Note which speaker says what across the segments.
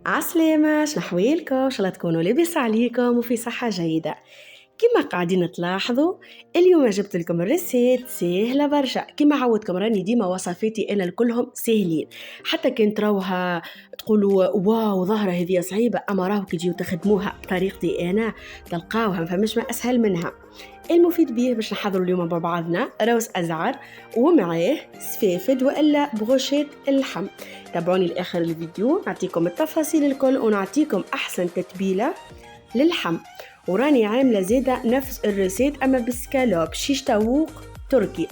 Speaker 1: عسلامة، شنحوالكم؟ إن شاء الله تكونوا لاباس عليكم وفي صحة جيدة. كما قاعدين تلاحظوا اليوم جبت لكم الريسيت سهلة برشا. كما عودتكم راني ديما وصفاتي أنا لكلهم سهلين، حتى كان تروها تقولوا واو ظاهرة هذه صعيبة، أما راهو كي تجيو تخدموها بطريقتي أنا تلقاوها ما فماش ما أسهل منها. المفيد بيه باش نحضروا اليوم مع بعضنا روز أزعر ومعاه سفافد وإلا بغوشيت اللحم. تابعوني لآخر الفيديو نعطيكم التفاصيل الكل ونعطيكم أحسن تتبيلة للحم. وراني عاملة زيادة نفس الريسيت أما بالسكالوب شيش تاووق تركي،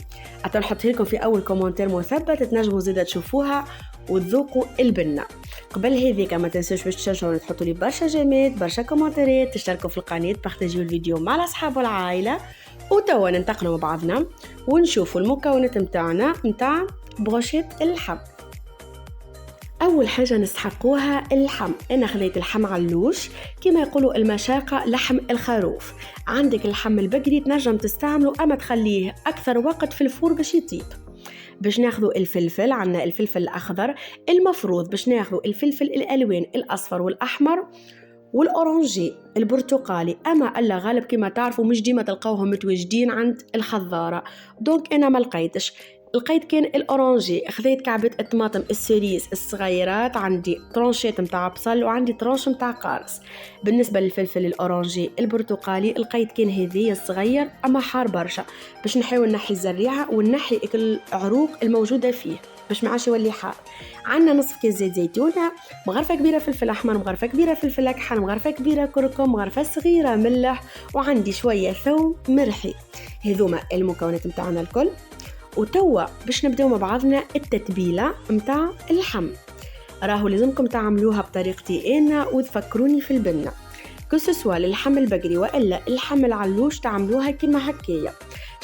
Speaker 1: نحطها لكم في أول كومنتير مثبت تنجموا زيادة تشوفوها وتذوقوا البنة. قبل هذيك ما تنسوش باش تشجعوا تحطوا لي برشا جيمات برشا كومنتيرات، تشتركوا في القناة، بارتاجيو الفيديو مع الأصحاب والعائلة. وتوا ننتقلوا مع بعضنا ونشوفوا المكونات متاعنا متاع بروشيت اللحم. أول حاجة نستحقوها اللحم. أنا خليت اللحم علوش، كما يقولوا المشاقة لحم الخروف. عندك اللحم البقري تنجم تستعمله أما تخليه أكثر وقت في الفور باش يطيب. باش ناخذوا الفلفل، عنا الفلفل الأخضر، المفروض باش ناخذوا الفلفل الألوان الأصفر والأحمر والأورانجي البرتقالي، أما ألا غالب كما تعرفوا مش ديما تلقاوهم متواجدين عند الخضارة، دونك أنا ما لقيتش. لقيت كان الأورانجي. خذيت كعبة الطماطم السيريس الصغيرات، عندي ترانشات متاع بصل وعندي ترانش متاع قارص. بالنسبة للفلفل الأورانجي البرتقالي لقيت كان هذي الصغير أما حار برشا، باش نحاول نحي الزريعة ونحي العروق الموجودة فيه باش معاش يولي حار. عندنا نصف كيس زيت زيتونة، مغرفة كبيرة فلفل أحمر، مغرفة كبيرة فلفل أكحل، مغرفة كبيرة كركم، مغرفة صغيرة ملح، وعندي شوية ثوم مرحي. هذوما المكونات متاعنا الكل. وتوا باش نبداو مع بعضنا التتبيلة متاع اللحم. راهو لازمكم تعملوها بطريقتي أنا وتفكروني في البنة، كسسوا للحم البقري وإلا اللحم العلوش تعملوها كما هكايا.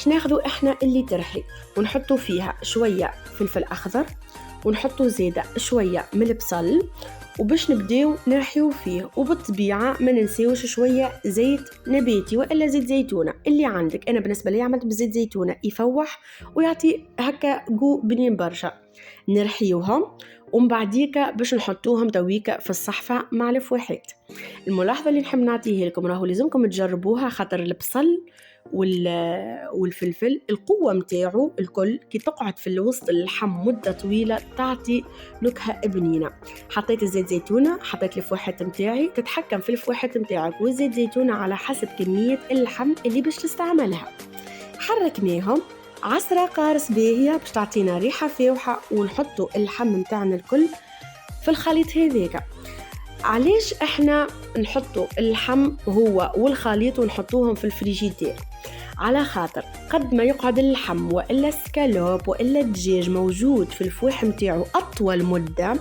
Speaker 1: ناخذوا احنا اللي ترحي ونحطوا فيها شوية فلفل أخضر ونحطوا زيادة شوية من البصل، وباش نبداو نرحيو فيه. وبالطبيعة ما ننسيوش شوية زيت نباتي وإلا زيت زيتونة اللي عندك. أنا بالنسبة لي عملت بزيت زيتونة يفوح ويعطي هكا جو بنين برشا. نرحيوهم ومن بعديك باش نحطوهم تويكا في الصحفة مع الفواحات. الملاحظة اللي نحب نعطيه لكم راهو لازمكم تجربوها، خاطر البصل والفلفل القوة متاعه الكل كي تقعد في الوسط اللحم مدة طويلة تعطي نكهة بنينة. حطيت الزيت زيتونة، حطيت الفواحات متاعي، تتحكم في الفواحات متاعك والزيت زيتونة على حسب كمية اللحم اللي باش تستعملها. حركناهم عصرة قارص باهية باش تعطينا ريحة فاوحة، ونحطوا اللحم متاعنا الكل في الخليط هذاك. علاش احنا نحطوا اللحم هو والخليط ونحطوهم في الفريجيدير؟ على خاطر قد ما يقعد اللحم وإلا السكالوب وإلا الدجاج موجود في الفواح متاعه أطول مدة،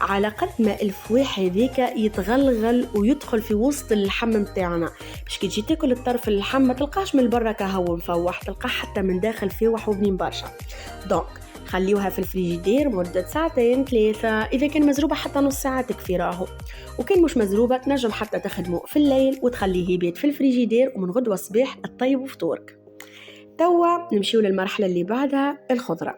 Speaker 1: على قد ما الفواح هذيك يتغلغل ويدخل في وسط اللحم متاعنا. باش كي تجي تاكل الطرف اللحم ما تلقاش من البرة كهو مفوح، تلقاه حتى من داخل فاوح وبنين برشا. دونك خليوها في الفريجيدير مدة ساعتين ثلاثة، إذا كان مزروبة حتى نص ساعة تكفي راهو، وكان مش مزروبة تنجم حتى تخدمه في الليل وتخليه يبيت في الفريجيدير ومن غدوة صباح الطيب وفطورك. توا نمشيو للمرحلة اللي بعدها الخضرة.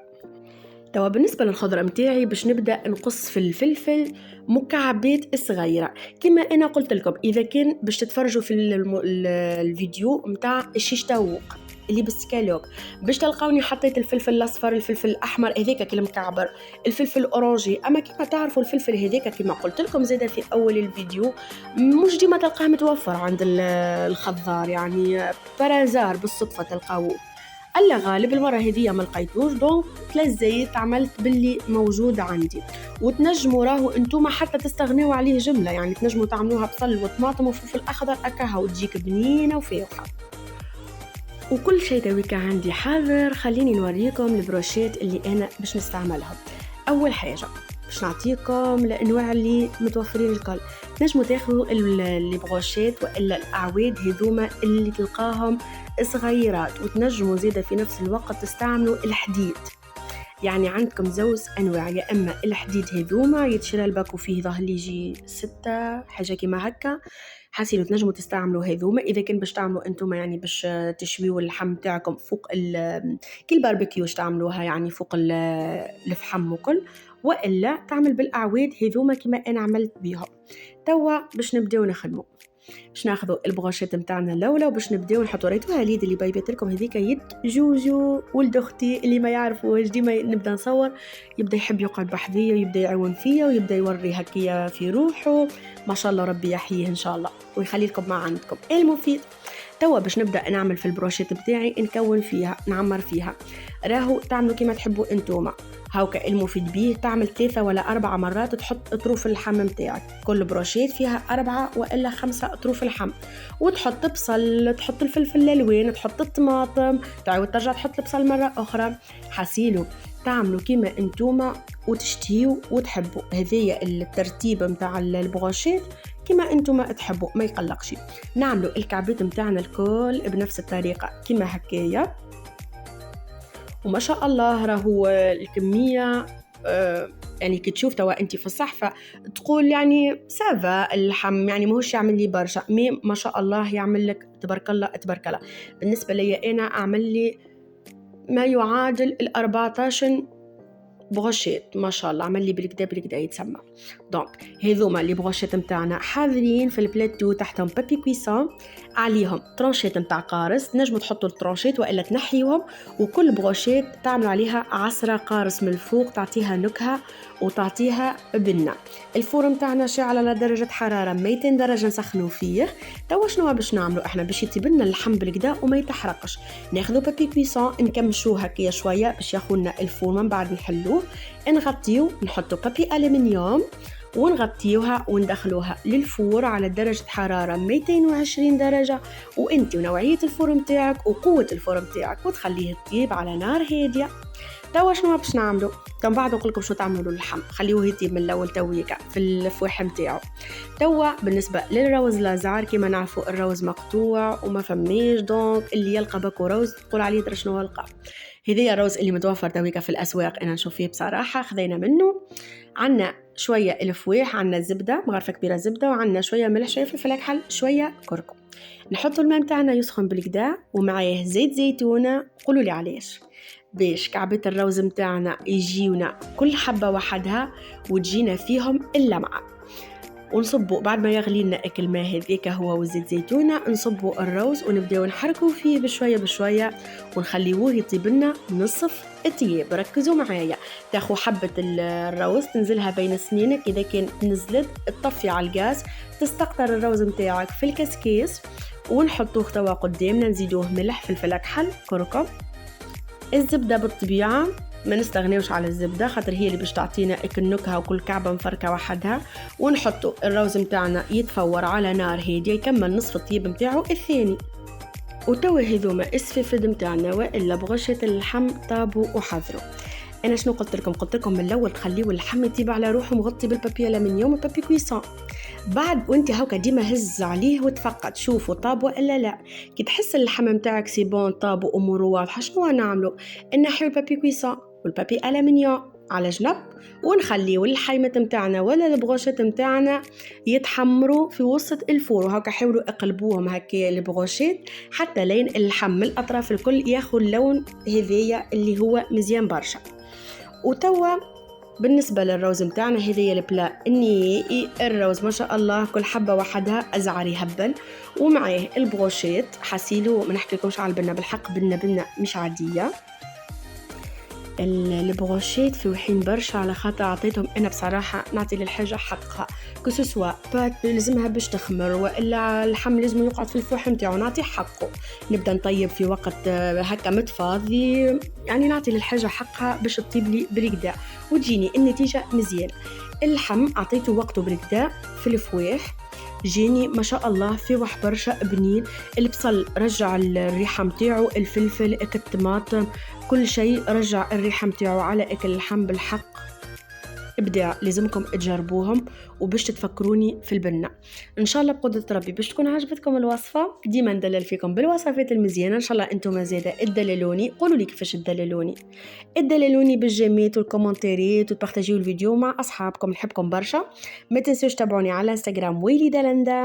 Speaker 1: توا بالنسبة للخضرة متاعي باش نبدأ نقص في الفلفل مكعبات صغيرة كما أنا قلت لكم. إذا كان باش تتفرجوا في الفيديو متاع الشيش تاووق اللي بالسكالوب باش تلقاوني حطيت الفلفل الأصفر، الفلفل الأحمر هذاك كلام مكعبر، الفلفل الأورانجي. أما كما تعرفوا الفلفل هذاك كما قلت لكم زيادة في أول الفيديو مش ديما تلقاه متوفر عند الخضار، يعني برازار بالصدفة تلقاوه. ألا غالب المرة هذه ما لقيتوش، دونك 3 زيت عملت باللي موجود عندي. وتنجموا راهو انتوما حتى تستغنوا عليه جملة، يعني تنجموا تعملوها بصل وطماطم وفلفل أخضر أكاها وتجيك بنينة وفاوحة. وكل شيء تويكا عندي حاضر. خليني نوريكم البروشيت اللي أنا باش نستعملهم. أول حاجة باش نعطيكم الأنواع اللي متوفرين الكل. نجموا تاخذوا البروشيت وإلا الأعواد هذوما اللي تلقاهم صغيرات، وتنجموا زيادة في نفس الوقت تستعملوا الحديد. يعني عندكم زوز أنواع، يا إما الحديد هذوما يتشرى الباكو فيه ظهر لي يجي 6 حاجة كما هكا، حاسين تنجموا تستعملوا هذوما. إذا كان باش تعملوا أنتم يعني باش تشويوا اللحم تاعكم فوق كي الباربيكيو تعملوها يعني فوق الفحم وكل، وإلا تعمل بالأعواد هذوما كما أنا عملت بيهم. توا باش نبداو نخدمو. باش ناخذوا البغاشات نتاعنا الاولى وباش نبداو نحطوا ريتوها ليد اللي بايبت لكم هذيك يد جوجو ولد اختي اللي ما يعرفوش ديما نبدا نصور يبدا يحب يقعد بحذية ويبدا يعاون فيا ويبدا يوري هكيا في روحه. ما شاء الله ربي يحييه ان شاء الله ويخلي لكم ما عندكم المفيد. توا باش نبدا نعمل في البروشيت بتاعي نكون فيها نعمر فيها. راهو تعملوا كما تحبوا انتوما. هاوكا المفيد بيه تعمل 3 ولا 4 مرات تحط اطروف اللحم متاعك. كل بروشيت فيها 4 وإلا 5 اطروف اللحم. وتحط بصل، تحط الفلفل الالوان، تحط الطماطم، تعاود ترجع تحط البصل مرة أخرى. حسيلو تعملوا كما انتوما وتشتيوا وتحبوا. هذه الترتيب متاع البروشيت كما انتوما تحبوا ما يقلقش. نعملوا الكعبات متاعنا الكل بنفس الطريقة كما هكايا. وما شاء الله راهو الكمية يعني كي تشوف توا انت في الصحفة تقول يعني سافا اللحم يعني ماهوش يعمل لي برشا مي ما شاء الله يعمل لك تبارك الله تبارك الله. بالنسبة لي أنا أعمل لي ما يعادل 14 بغوشيت ما شاء الله عمل لي بالكدا يتسمى. دونك هذوما لي بغوشيت متاعنا حاضرين في البلاتو تحتهم بابي كويسون عليهم ترانشيت متاع قارص. نجموا تحطوا الترانشيت والا تنحيوهم وكل بغوشيت تعملوا عليها عصرة قارص من الفوق تعطيها نكهة وتعطيها بنة. الفور متاعنا شاعل على درجة حرارة 200 درجة نسخنوا فيه. توا شنو باش نعملوا احنا باش يطيبلنا اللحم بالكدا وما يتحرقش. ناخذوا بابي كويسون نكمشوه هكايا شوية باش ياخذنا الفور من بعد نحلوه نغطيو نحطوا بابي ألمنيوم ونغطيوها وندخلوها للفور على درجة حرارة 220 درجة. وانت ونوعية الفور متاعك وقوة الفور متاعك وتخليه يطيب على نار هادية. توا شنو باش نعملوا؟ من بعد نقول لكم شو تعملوا للحم. خليوه يطيب من الاول تويكا في الفواح نتاعو. توا بالنسبه للروز لازعر كيما نعرفوا الروز مقطوع وما فماش دونك اللي يلقى باكو روز تقول عليه ترى شنو لقى. هذه الروز اللي متوفر تويكا في الاسواق انا نشوف فيه بصراحه خذينا منه. عندنا شويه الفواح عندنا زبده مغرفه كبيره زبده وعندنا شويه ملح شويه فلفل اكحل شويه كركم. نحطوا الماء متاعنا يسخن بالكدا ومعاه زيت زيتونه. قولوا لي علاش؟ باش كعبة الروز متاعنا يجيونا كل حبة وحدها وتجينا فيهم اللمعة. ونصبوا بعد ما يغلي لنا اكل الماء هذيك هو وزيت زيتونه نصبوا الروز ونبداو نحركوا فيه بشويه بشويه ونخليوه يطيب لنا نصف الطياب. ركزوا معايا تاخذ حبه الروز تنزلها بين سنينك اذا كان نزلت تطفي على الغاز تستقطر الروز متاعك في الكسكيس ونحطوه توا قدامنا نزيدوه ملح فلفل اكحل كركم. الزبدة بالطبيعة ما نستغنيوش على الزبدة خاطر هي اللي باش تعطينا النكهة وكل كعبة مفركة وحدها. ونحطوا الروز متاعنا يتفور على نار هادية يكمل نصف الطيب متاعه الثاني. وتوا هذوما السفافد متاعنا والا بغشة اللحم طابوا وحضروا. انا شنو قلت لكم من الاول تخليوا اللحم يطيب على روحه مغطي بالبابي الومنيوم وبابي كويسون. بعد وانت هاكا ديما هز عليه وتفقد شوفوا طاب ولا لا. كي تحس اللحم متاعك سي بون طاب واموره واضحه شنو نعملوا؟ نحيو البابي كويسون والبابي الومنيوم على جنب ونخليو الحيمه متاعنا ولا البغوشات متاعنا يتحمروا في وسط الفور. وهاكا حاولوا اقلبوهم هكا البغوشات حتى لين اللحم من الاطراف الكل ياخذ لون هذيا اللي هو مزيان برشا. وتوا بالنسبة للروز متاعنا هذه البلا النهائي. الروز ما شاء الله كل حبة وحدها أزعر يهبل ومعاه البروشيت حسيلو ما نحكي لكمش على البنة بالحق بنة مش عادية. البروشيت في وحين برشا على خاطر عطيتهم انا بصراحه نعطي للحاجه حقها كسوسوا بات لازمها باش تخمر والا اللحم لازم يقعد في الفوح نتاعو نعطي حقه. نبدا نطيب في وقت هكا متفاضي يعني نعطي للحاجه حقها باش تطيب لي بالكدا وتجيني النتيجه مزيانه. اللحم عطيته وقته بالكدا في الفواح جيني ما شاء الله في وح برشا بنين. البصل رجع الريحة متاعو الفلفل الطماطم كل شيء رجع الريحة متاعو على أكل اللحم بالحق إبداع. لازمكم تجربوهم وباش تتفكروني في البنة إن شاء الله بقدرة ربي. باش تكون عجبتكم الوصفة ديما ندلل فيكم بالوصفات المزيانة إن شاء الله أنتم زيادة تدللوني. قولوا لي كيفاش تدللوني بالجيمات والكومنتاريات وتبارتاجيو الفيديو مع أصحابكم. نحبكم برشا. ما تنسوش تابعوني على انستغرام ويلي دالندا.